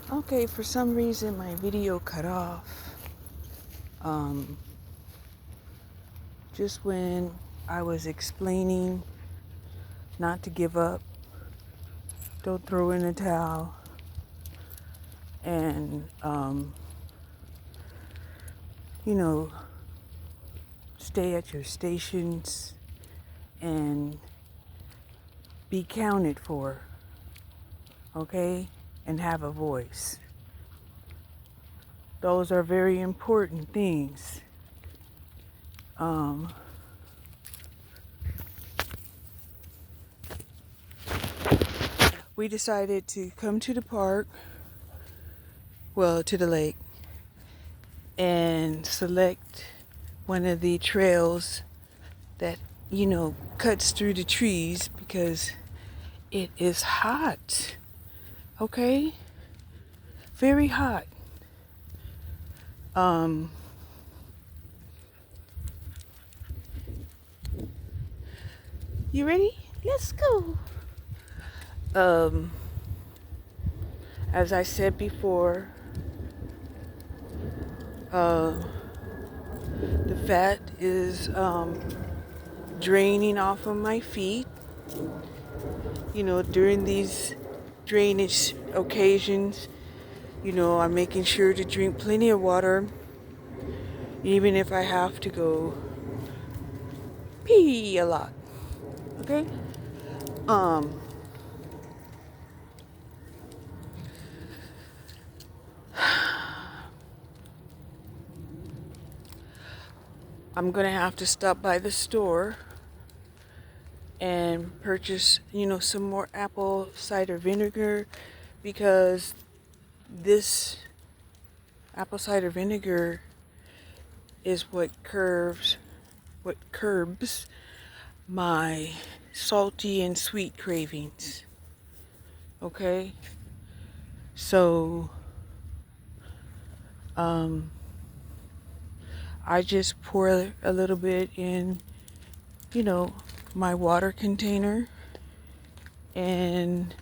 Okay, for some reason my video cut off. Um, just when I was explaining not to give up, don't throw in the towel, and you know, stay at your stations and be counted for, okay, and have a voice. Those are very important things. Um, we decided to come to the park, well, to the lake, and select one of the trails that, cuts through the trees because it is hot, okay? Very hot. Um, you ready? Let's go. Um, as I said before, the fat is draining off of my feet. During these drainage occasions, I'm making sure to drink plenty of water, even if I have to go pee a lot. Okay? Um, I'm gonna have to stop by the store and purchase, some more apple cider vinegar because this apple cider vinegar is what curbs my salty and sweet cravings. Okay? So, I just pour a little bit in, my water container, and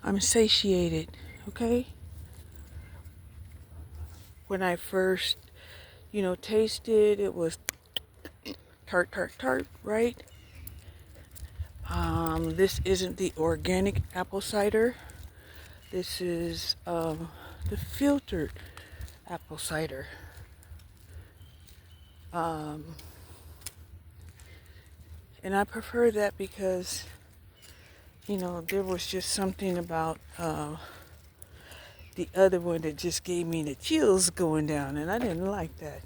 I'm satiated, okay? When I first, tasted, it was tart, tart, tart, right? This isn't the organic apple cider. This is the filtered apple cider. And I prefer that because, there was just something about the other one that just gave me the chills going down, and I didn't like that.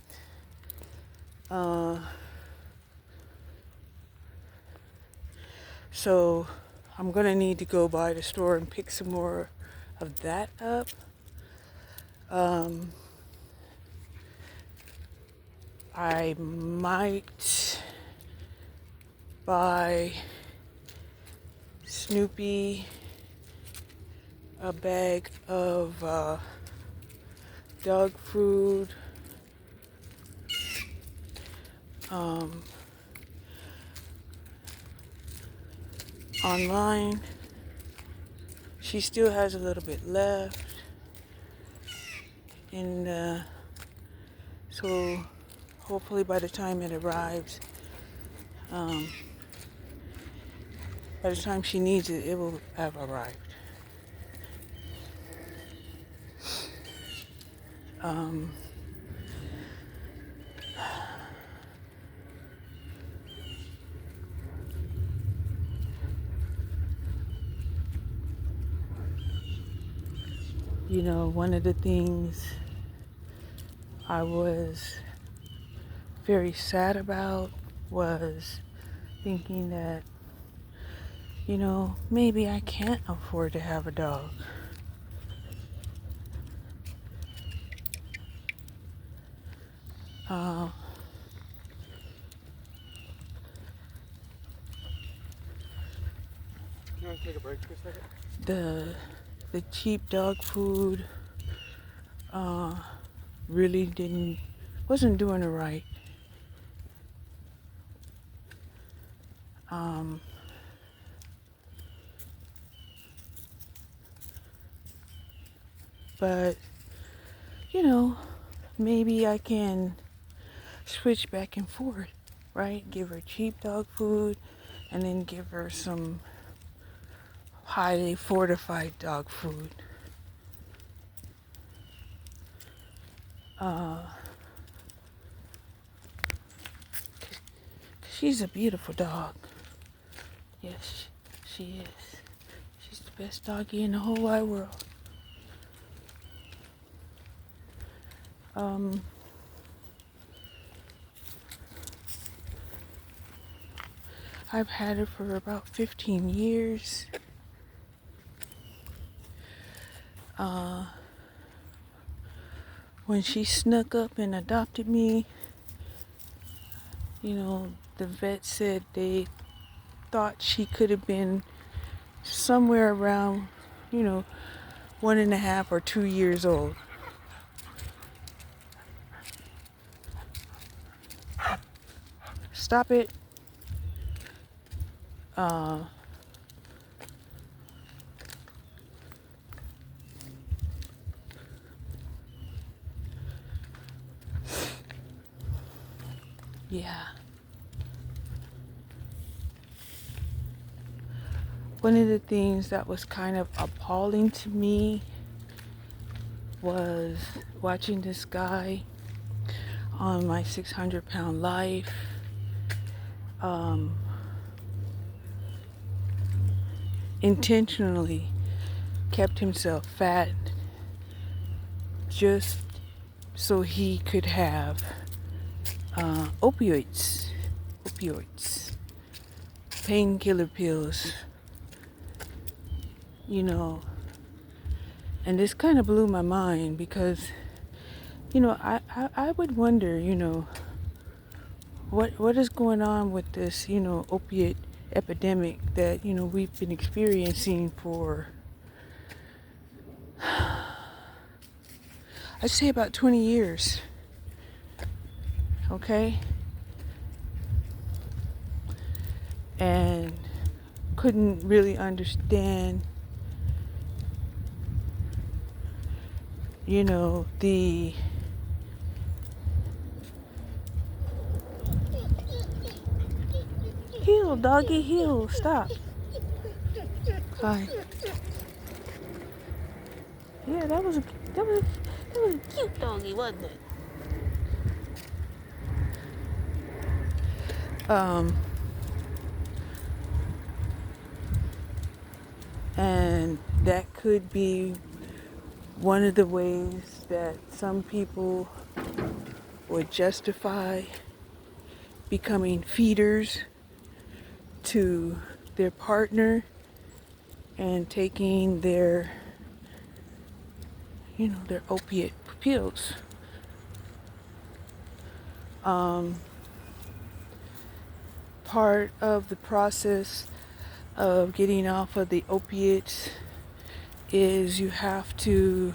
So I'm gonna need to go by the store and pick some more of that up. I might buy Snoopy a bag of dog food. Online. She still has a little bit left. And so hopefully by the time it arrives, by the time she needs it, it will have arrived. One of the things I was very sad about was thinking that, maybe I can't afford to have a dog. Uh, You want to take a break for a second? the cheap dog food really wasn't doing it right. but you know, maybe I can switch back and forth, right? Give her cheap dog food and then give her some highly fortified dog food. She's a beautiful dog. Yes, she is. She's the best doggy in the whole wide world. I've had her for about 15 years. When she snuck up and adopted me, you know, the vet said they thought she could have been somewhere around, 1.5 or 2 years old. Stop it. Yeah. One of the things that was kind of appalling to me was watching this guy on my 600-pound life intentionally kept himself fat just so he could have opioids, painkiller pills, and this kind of blew my mind because, I would wonder, what is going on with this, opiate epidemic that, we've been experiencing for, I'd say about 20 years. Okay? And couldn't really understand, the heel, doggy, heel, stop. Hi. Yeah, that was a cute doggy, wasn't it? And that could be one of the ways that some people would justify becoming feeders to their partner and taking their opiate pills. Part of the process of getting off of the opiates is you have to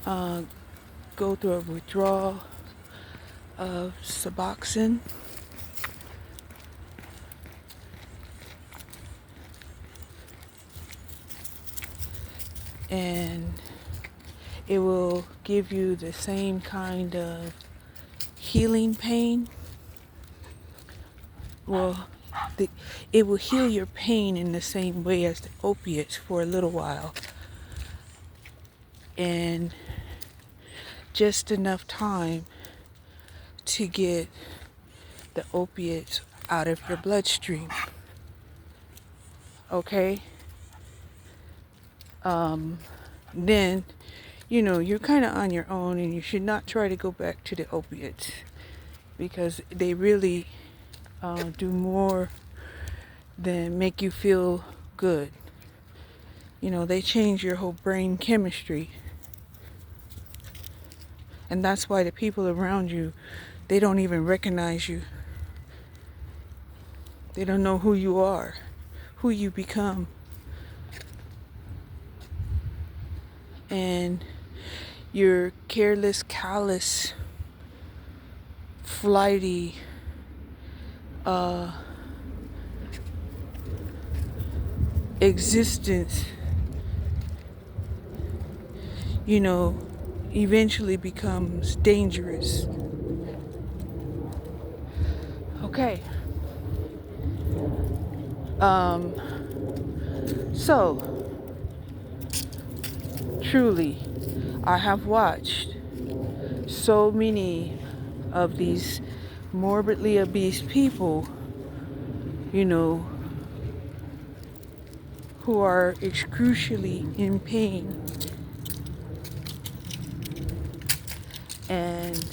go through a withdrawal of Suboxone. And it will give you the same kind of healing pain. Well, it will heal your pain in the same way as the opiates for a little while. And just enough time to get the opiates out of your bloodstream. Okay? Then, you're kind of on your own and you should not try to go back to the opiates because they really do more than make you feel good. They change your whole brain chemistry. And that's why the people around you, they don't even recognize you. They don't know who you are, who you become. And your careless, callous, flighty, existence, you know, eventually becomes dangerous. Okay. Um, so, truly, I have watched so many of these morbidly obese people, you know, who are excruciatingly in pain, and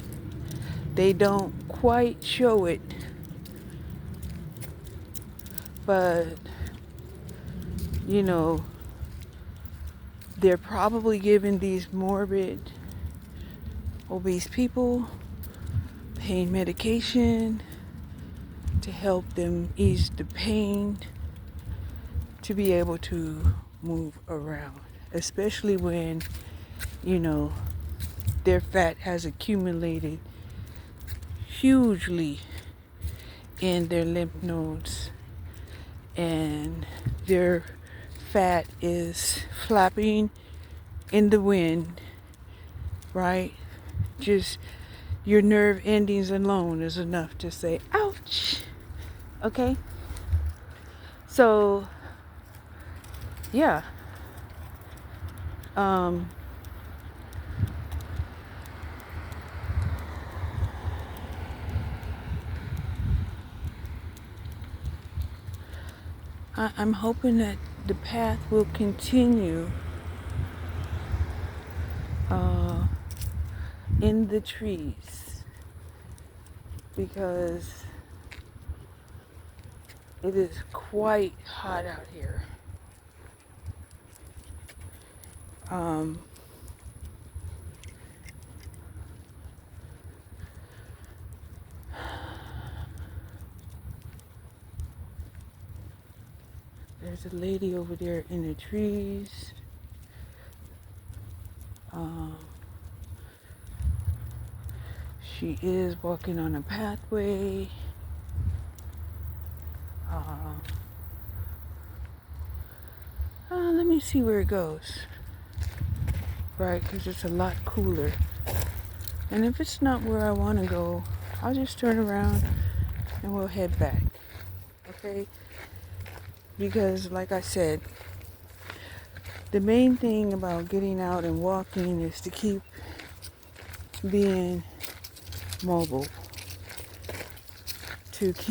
they don't quite show it, but you know, they're probably giving these morbid obese people pain medication to help them ease the pain, to be able to move around, especially when, you know, their fat has accumulated hugely in their lymph nodes and their fat is flapping in the wind, right? Just your nerve endings alone is enough to say, ouch. Okay? So, yeah. I'm hoping that the path will continue in the trees because it is quite hot out here. There's a lady over there in the trees. She is walking on a pathway. Let me see where it goes. Right, because it's a lot cooler. And if it's not where I want to go, I'll just turn around and we'll head back. Okay? Because, like I said, the main thing about getting out and walking is to keep being mobile, to keep